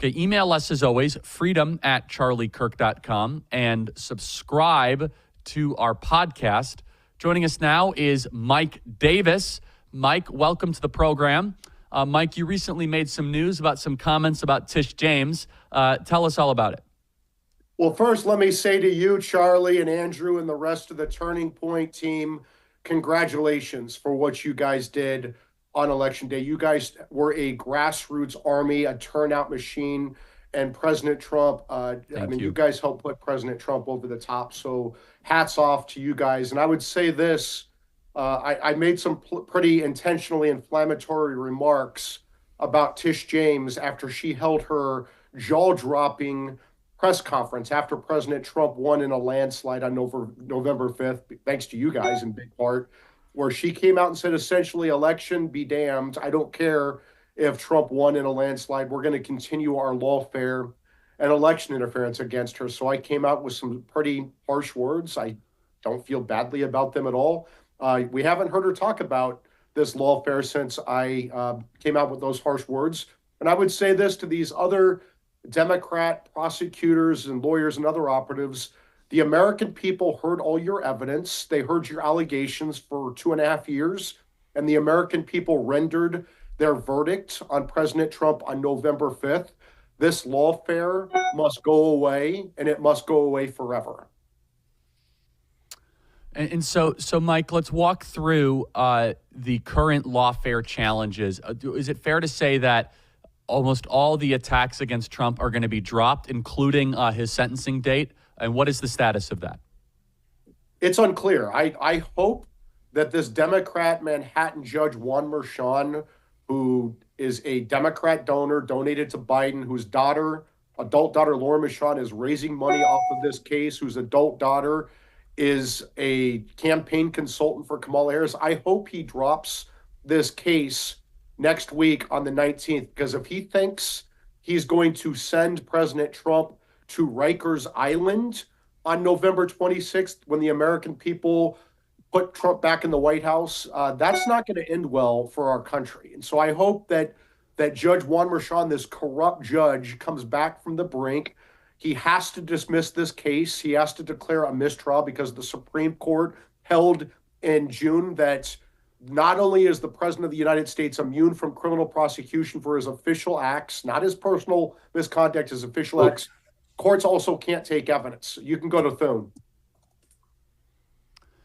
Okay, email us as always, freedom@charliekirk.com, and subscribe to our podcast. Joining us now is Mike Davis. Mike, welcome to the program. Mike, you recently made some news about some comments about Tish James. Tell us all about it. Well, first, let me say to you, Charlie and Andrew and the rest of the Turning Point team, congratulations for what you guys did on Election Day. You guys were a grassroots army, a turnout machine, and President Trump, you guys helped put President Trump over the top. So hats off to you guys. And I would say this, I made some pretty intentionally inflammatory remarks about Tish James after she held her jaw-dropping press conference after President Trump won in a landslide on November 5th, thanks to you guys in big part, where she came out and said, essentially, election be damned. I don't care if Trump won in a landslide. We're going to continue our lawfare and election interference against her. So I came out with some pretty harsh words. I don't feel badly about them at all. We haven't heard her talk about this lawfare since I came out with those harsh words. And I would say this to these other Democrat prosecutors and lawyers and other operatives: the American people heard all your evidence. They heard your allegations for 2.5 years, and the American people rendered their verdict on President Trump on November 5th. This lawfare must go away, and it must go away forever. And so, Mike, let's walk through the current lawfare challenges. Is it fair to say that almost all the attacks against Trump are going to be dropped, including his sentencing date? And what is the status of that? It's unclear. I hope that this Democrat Manhattan judge, Juan Merchan, who is a Democrat donor, donated to Biden, whose adult daughter, Laura Merchan, is raising money off of this case, whose adult daughter is a campaign consultant for Kamala Harris. I hope he drops this case next week on the 19th, because if he thinks he's going to send President Trump to Rikers Island on November 26th, when the American people put Trump back in the White House, that's not going to end well for our country. And so I hope that Judge Juan Merchan, this corrupt judge, comes back from the brink. He has to dismiss this case. He has to declare a mistrial, because the Supreme Court held in June that not only is the President of the United States immune from criminal prosecution for his official acts, not his personal misconduct, his official acts, courts also can't take evidence. You can go to Thune.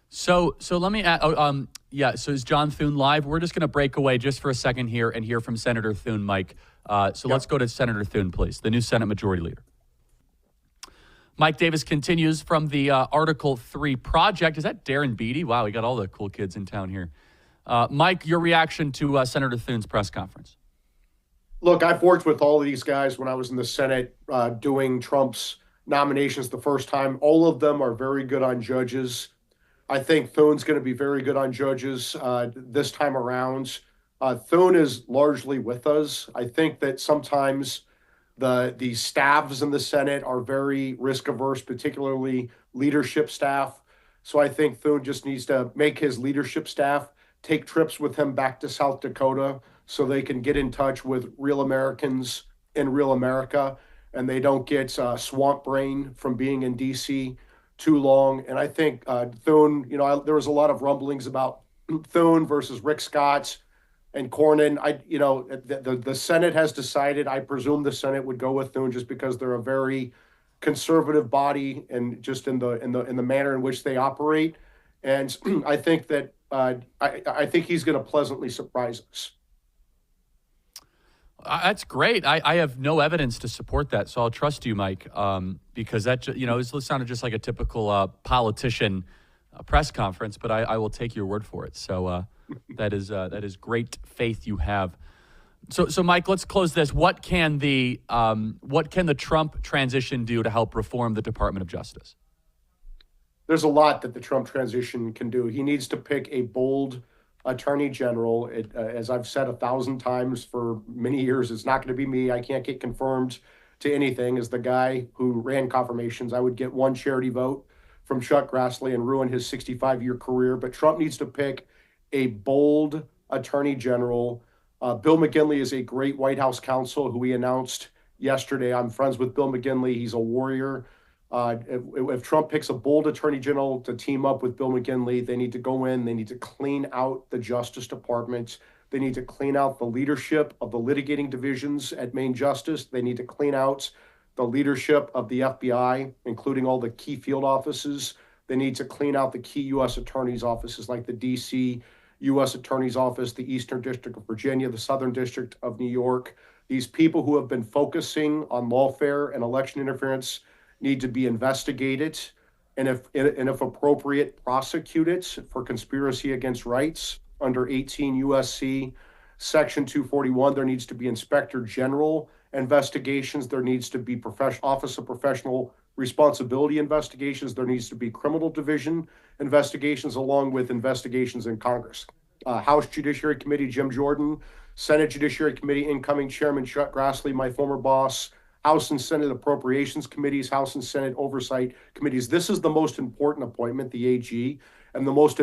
So let me add, so is John Thune live? We're just going to break away just for a second here and hear from Senator Thune, Mike. Let's go to Senator Thune, please, the new Senate Majority Leader. Mike Davis continues from the Article 3 project. Is that Darren Beatty? Wow, we got all the cool kids in town here. Mike, your reaction to Senator Thune's press conference. Look, I've worked with all of these guys when I was in the Senate doing Trump's nominations the first time. All of them are very good on judges. I think Thune's going to be very good on judges this time around. Thune is largely with us. I think that sometimes the staffs in the Senate are very risk averse, particularly leadership staff. So I think Thune just needs to make his leadership staff take trips with him back to South Dakota so they can get in touch with real Americans in real America, and they don't get swamp brain from being in D.C. too long. And I think Thune, there was a lot of rumblings about Thune versus Rick Scott and Cornyn. The Senate has decided. I presume the Senate would go with Thune just because they're a very conservative body and just in the manner in which they operate. And I think that I think he's going to pleasantly surprise us. That's great. I have no evidence to support that, so I'll trust you, Mike, because that it sounded just like a typical politician press conference. But I will take your word for it. So that is great faith you have. So Mike, let's close this. What can the Trump transition do to help reform the Department of Justice? There's a lot that the Trump transition can do. He needs to pick a bold attorney general. As I've said 1,000 times for many years, it's not going to be me. I can't get confirmed to anything. As the guy who ran confirmations, I would get one charity vote from Chuck Grassley and ruin his 65-year career. But Trump needs to pick a bold attorney general. Bill McKinley is a great White House counsel who he announced yesterday. I'm friends with Bill McGinley. He's a warrior. If Trump picks a bold attorney general to team up with Bill McGinley, they need to go in, they need to clean out the Justice Department. They need to clean out the leadership of the litigating divisions at Main Justice. They need to clean out the leadership of the FBI, including all the key field offices. They need to clean out the key U.S. attorney's offices like the D.C. U.S. Attorney's Office, the Eastern District of Virginia, the Southern District of New York. These people who have been focusing on lawfare and election interference need to be investigated and, if appropriate, prosecuted for conspiracy against rights under 18 U.S.C. Section 241. There needs to be Inspector General investigations. There needs to be Office of Professional Responsibility investigations. There needs to be criminal division investigations, along with investigations in Congress. House Judiciary Committee, Jim Jordan. Senate Judiciary Committee, incoming Chairman Chuck Grassley, my former boss. House and Senate Appropriations Committees, House and Senate Oversight Committees. This is the most important appointment, the AG, and the most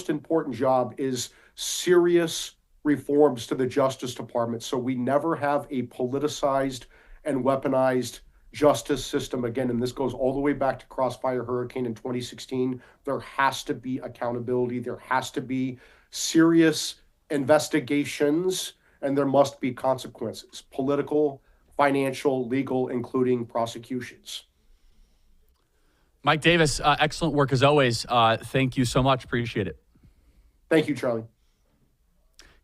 important job is serious reforms to the Justice Department, so we never have a politicized and weaponized justice system again. And this goes all the way back to Crossfire Hurricane in 2016. There has to be accountability. There has to be serious investigations, and there must be consequences, political, financial, legal, including prosecutions. Mike Davis, excellent work as always. Thank you so much. Appreciate it. Thank you, Charlie.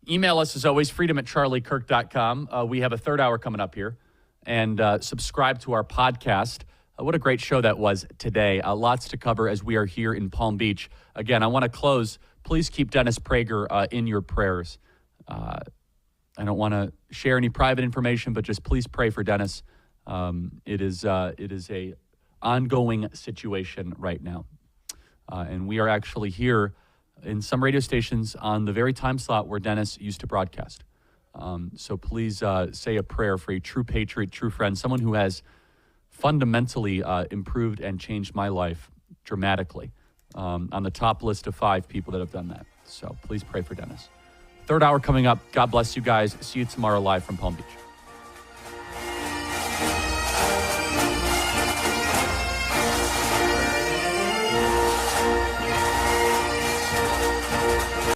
Email us as always, freedom@charliekirk.com. We have a third hour coming up here. And subscribe to our podcast. What a great show that was today. Lots to cover as we are here in Palm Beach. Again, I want to close. Please keep Dennis Prager in your prayers. I don't want to share any private information, but just please pray for Dennis. It is a ongoing situation right now. And we are actually here in some radio stations on the very time slot where Dennis used to broadcast. So please say a prayer for a true patriot, true friend, someone who has fundamentally improved and changed my life dramatically, on the top list of 5 people that have done that. So please pray for Dennis. Third hour coming up. God bless you guys. See you tomorrow live from Palm Beach.